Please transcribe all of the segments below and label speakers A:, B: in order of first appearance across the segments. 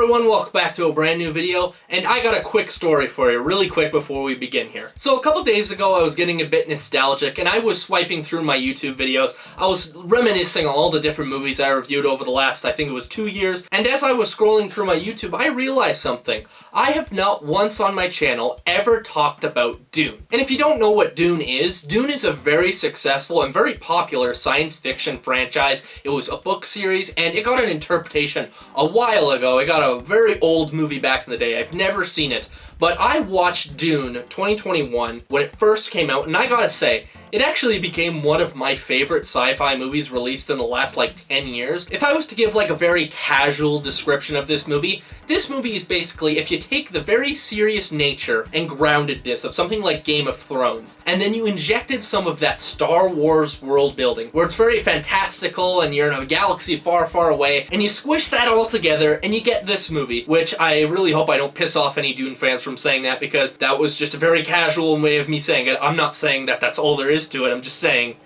A: everyone, welcome back to a brand new video, and I got a quick story for you, really quick before we begin here. So a couple days ago I was getting a bit nostalgic, and I was swiping through my YouTube videos. I was reminiscing on all the different movies I reviewed over the last, I think it was 2 years, and as I was scrolling through my YouTube, I realized something. I have not once on my channel ever talked about Dune. And if you don't know what Dune is a very successful and very popular science fiction franchise. It was a book series, and it got an interpretation a while ago. It got a very old movie back in the day. I've never seen it, but I watched Dune 2021 when it first came out, and I gotta say, it actually became one of my favorite sci-fi movies released in the last 10 years. If I was to give a very casual description of this movie is basically if you take the very serious nature and groundedness of something like Game of Thrones, and then you injected some of that Star Wars world building, where it's very fantastical and you're in a galaxy far, far away, and you squish that all together and you get this movie, which I really hope I don't piss off any Dune fans from saying that, because that was just a very casual way of me saying it. I'm not saying that that's all there is to it, I'm just saying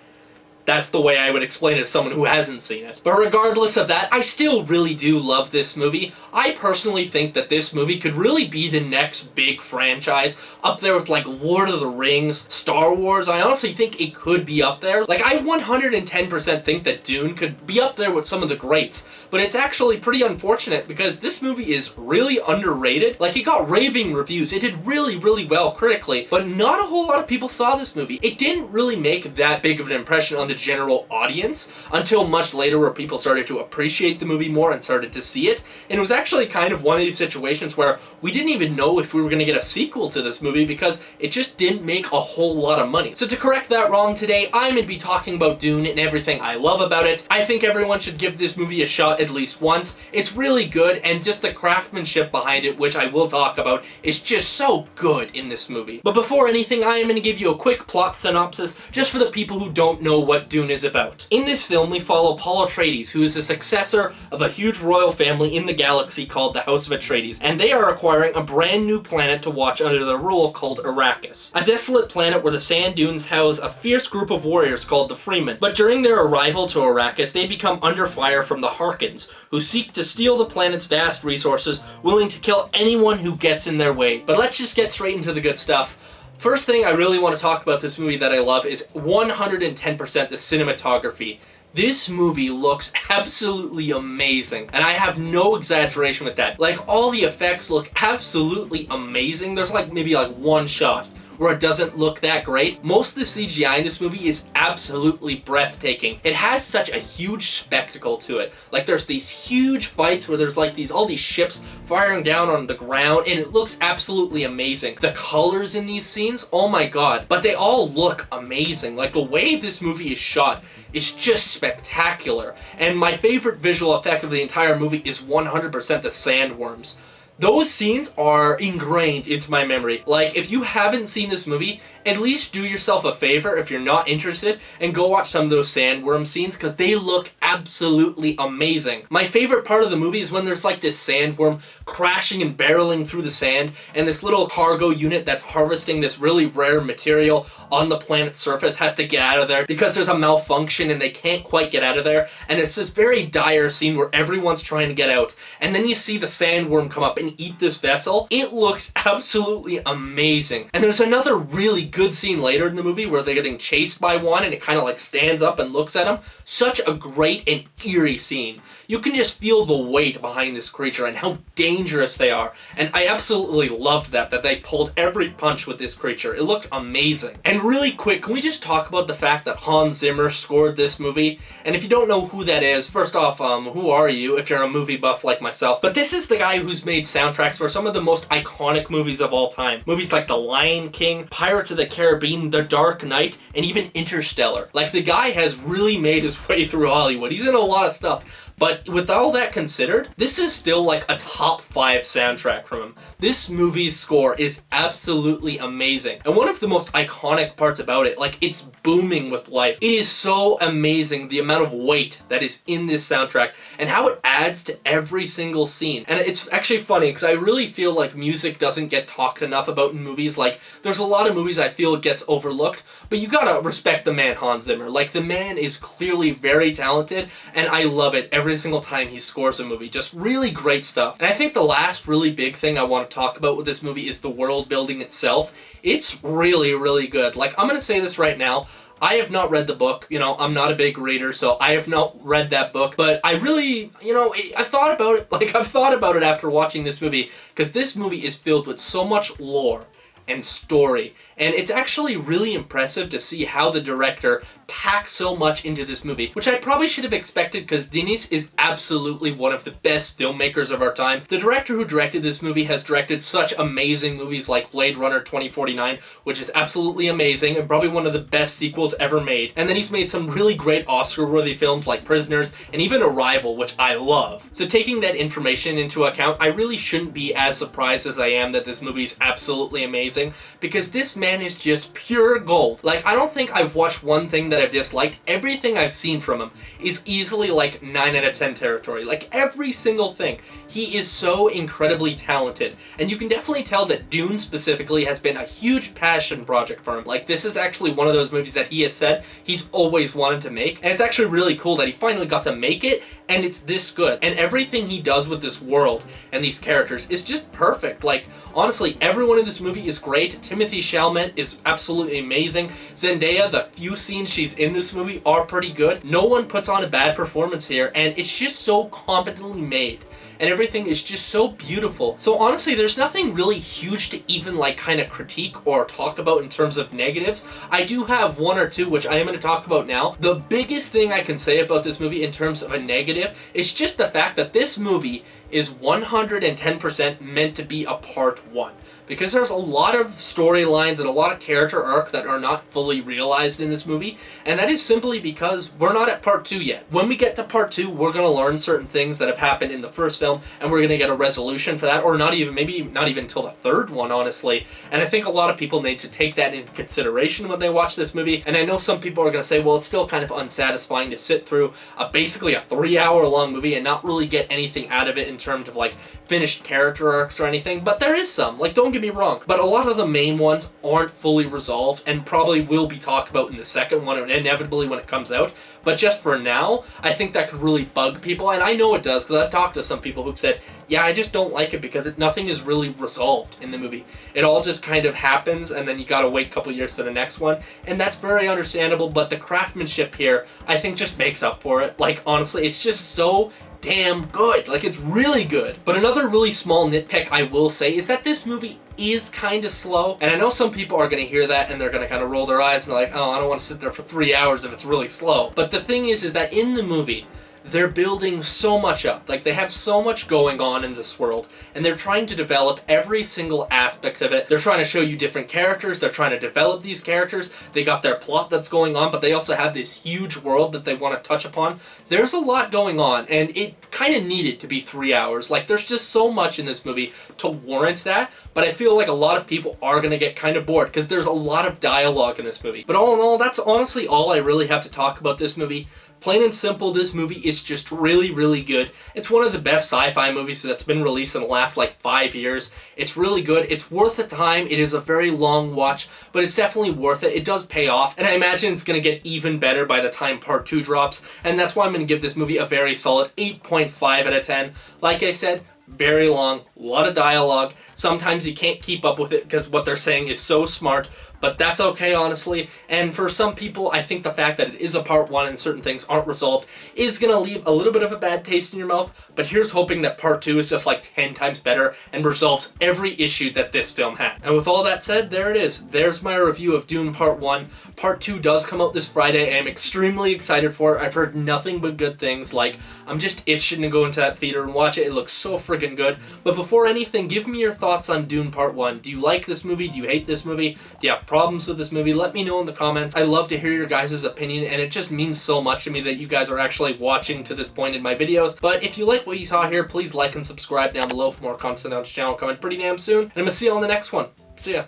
A: that's the way I would explain it to someone who hasn't seen it. But regardless of that, I still really do love this movie. I personally think that this movie could really be the next big franchise, up there with Lord of the Rings, Star Wars. I honestly think it could be up there. I 110% think that Dune could be up there with some of the greats, but it's actually pretty unfortunate because this movie is really underrated. It got raving reviews, it did really, really well critically, but not a whole lot of people saw this movie. It didn't really make that big of an impression on the general audience until much later, where people started to appreciate the movie more and started to see it. And it was actually kind of one of these situations where we didn't even know if we were going to get a sequel to this movie because it just didn't make a whole lot of money. So to correct that wrong today, I'm going to be talking about Dune and everything I love about it. I think everyone should give this movie a shot at least once. It's really good, and just the craftsmanship behind it, which I will talk about, is just so good in this movie. But before anything, I am going to give you a quick plot synopsis just for the people who don't know what Dune is about. In this film, we follow Paul Atreides, who is the successor of a huge royal family in the galaxy called the House of Atreides, and they are acquiring a brand new planet to watch under their rule called Arrakis, a desolate planet where the sand dunes house a fierce group of warriors called the Freemen. But during their arrival to Arrakis, they become under fire from the Harkons, who seek to steal the planet's vast resources, willing to kill anyone who gets in their way. But let's just get straight into the good stuff. First thing I really want to talk about this movie that I love is 110% the cinematography. This movie looks absolutely amazing, and I have no exaggeration with that. All the effects look absolutely amazing. There's maybe one shot where it doesn't look that great. Most of the CGI in this movie is absolutely breathtaking. It has such a huge spectacle to it. There's these huge fights where there's all these ships firing down on the ground, and it looks absolutely amazing. The colors in these scenes, oh my god. But they all look amazing. The way this movie is shot is just spectacular. And my favorite visual effect of the entire movie is 100% the sandworms. Those scenes are ingrained into my memory. If you haven't seen this movie, at least do yourself a favor if you're not interested and go watch some of those sandworm scenes, because they look absolutely amazing. My favorite part of the movie is when there's this sandworm crashing and barreling through the sand, and this little cargo unit that's harvesting this really rare material on the planet's surface has to get out of there because there's a malfunction and they can't quite get out of there, and it's this very dire scene where everyone's trying to get out, and then you see the sandworm come up and eat this vessel. It looks absolutely amazing. And there's another really good scene later in the movie where they're getting chased by one, and it kind of stands up and looks at them. Such a great and eerie scene. You can just feel the weight behind this creature and how dangerous they are. And I absolutely loved that they pulled every punch with this creature. It looked amazing. And really quick, can we just talk about the fact that Hans Zimmer scored this movie? And if you don't know who that is, first off, who are you if you're a movie buff like myself? But this is the guy who's made soundtracks for some of the most iconic movies of all time. Movies like The Lion King, Pirates of the Caribbean, The Dark Knight, and even Interstellar. The guy has really made his way through Hollywood. He's in a lot of stuff. But with all that considered, this is still a top 5 soundtrack from him. This movie's score is absolutely amazing. And one of the most iconic parts about it, it's booming with life. It is so amazing the amount of weight that is in this soundtrack and how it adds to every single scene. And it's actually funny because I really feel music doesn't get talked enough about in movies. There's a lot of movies I feel gets overlooked, but you gotta respect the man Hans Zimmer. The man is clearly very talented, and I love it every every single time he scores a movie. Just really great stuff. And I think the last really big thing I want to talk about with this movie is the world building itself. It's really, really good. Like, I'm going to say this right now. I have not read the book, you know, I'm not a big reader, so I have not read that book, but I really, you know, I've thought about it, like, I've thought about it after watching this movie, because this movie is filled with so much lore and story, and it's actually really impressive to see how the director packed so much into this movie, which I probably should have expected because Denis is absolutely one of the best filmmakers of our time. The director who directed this movie has directed such amazing movies like Blade Runner 2049, which is absolutely amazing and probably one of the best sequels ever made, and then he's made some really great Oscar-worthy films like Prisoners and even Arrival, which I love. So taking that information into account, I really shouldn't be as surprised as I am that this movie is absolutely amazing, because this man is just pure gold. Like, I don't think I've watched one thing that I've disliked. Everything I've seen from him is easily like 9 out of 10 territory. Like, every single thing. He is so incredibly talented, and you can definitely tell that Dune specifically has been a huge passion project for him. Like, this is actually one of those movies that he has said he's always wanted to make, and it's actually really cool that he finally got to make it, and it's this good. And everything he does with this world and these characters is just perfect. Like, honestly, everyone in this movie is great. Timothée Chalamet is absolutely amazing. Zendaya, the few scenes she's in this movie are pretty good. No one puts on a bad performance here, and it's just so competently made. And everything is just so beautiful. So honestly, there's nothing really huge to even like kind of critique or talk about in terms of negatives. I do have one or two, which I am going to talk about now. The biggest thing I can say about this movie in terms of a negative is just the fact that this movie is 110% meant to be a part 1. Because there's a lot of storylines and a lot of character arcs that are not fully realized in this movie, and that is simply because we're not at part 2 yet. When we get to part 2, we're going to learn certain things that have happened in the first film, and we're going to get a resolution for that, or not even, maybe not even until the third one, honestly. And I think a lot of people need to take that into consideration when they watch this movie, and I know some people are going to say, well, it's still kind of unsatisfying to sit through basically a 3-hour long movie and not really get anything out of it in terms of like finished character arcs or anything, but there is some. Like, don't get me wrong, but a lot of the main ones aren't fully resolved and probably will be talked about in the second one inevitably when it comes out. But just for now, I think that could really bug people, and I know it does because I've talked to some people who've said, yeah, I just don't like it because nothing is really resolved in the movie. It all just kind of happens, and then you gotta wait a couple years for the next one, and that's very understandable, but the craftsmanship here, I think, just makes up for it. Like, honestly, it's just so damn good. Like, it's really good. But another really small nitpick I will say is that this movie is kind of slow, and I know some people are going to hear that and they're going to kind of roll their eyes and they're like, oh, I don't want to sit there for 3 hours if it's really slow. But the thing is that in the movie, they're building so much up. Like, they have so much going on in this world, and they're trying to develop every single aspect of it. They're trying to show you different characters. They're trying to develop these characters. They got their plot that's going on, but they also have this huge world that they want to touch upon. There's a lot going on, and it kind of needed to be 3 hours. Like, there's just so much in this movie to warrant that, but I feel like a lot of people are going to get kind of bored because there's a lot of dialogue in this movie. But all in all, that's honestly all I really have to talk about this movie. Plain and simple, this movie is just really, really good. It's one of the best sci-fi movies that's been released in the last, like, 5 years. It's really good. It's worth the time. It is a very long watch, but it's definitely worth it. It does pay off, and I imagine it's going to get even better by the time part 2 drops, and that's why I'm going to give this movie a very solid 8.5 out of 10. Like I said, very long, a lot of dialogue. Sometimes you can't keep up with it because what they're saying is so smart, but that's okay, honestly. And for some people, I think the fact that it is a part 1 and certain things aren't resolved is going to leave a little bit of a bad taste in your mouth, but here's hoping that part 2 is just like 10 times better and resolves every issue that this film had. And with all that said, there it is. There's my review of Dune Part 1. Part 2 does come out this Friday. I'm extremely excited for it. I've heard nothing but good things. Like, I'm just itching to go into that theater and watch it. It looks so friggin' good. But before anything, give me your thoughts on Dune Part 1. Do you like this movie? Do you hate this movie? Do you have problems with this movie? Let me know in the comments. I love to hear your guys' opinion, and it just means so much to me that you guys are actually watching to this point in my videos. But if you like what you saw here, please like and subscribe down below for more content on this channel coming pretty damn soon. And I'm gonna see you on the next one. See ya.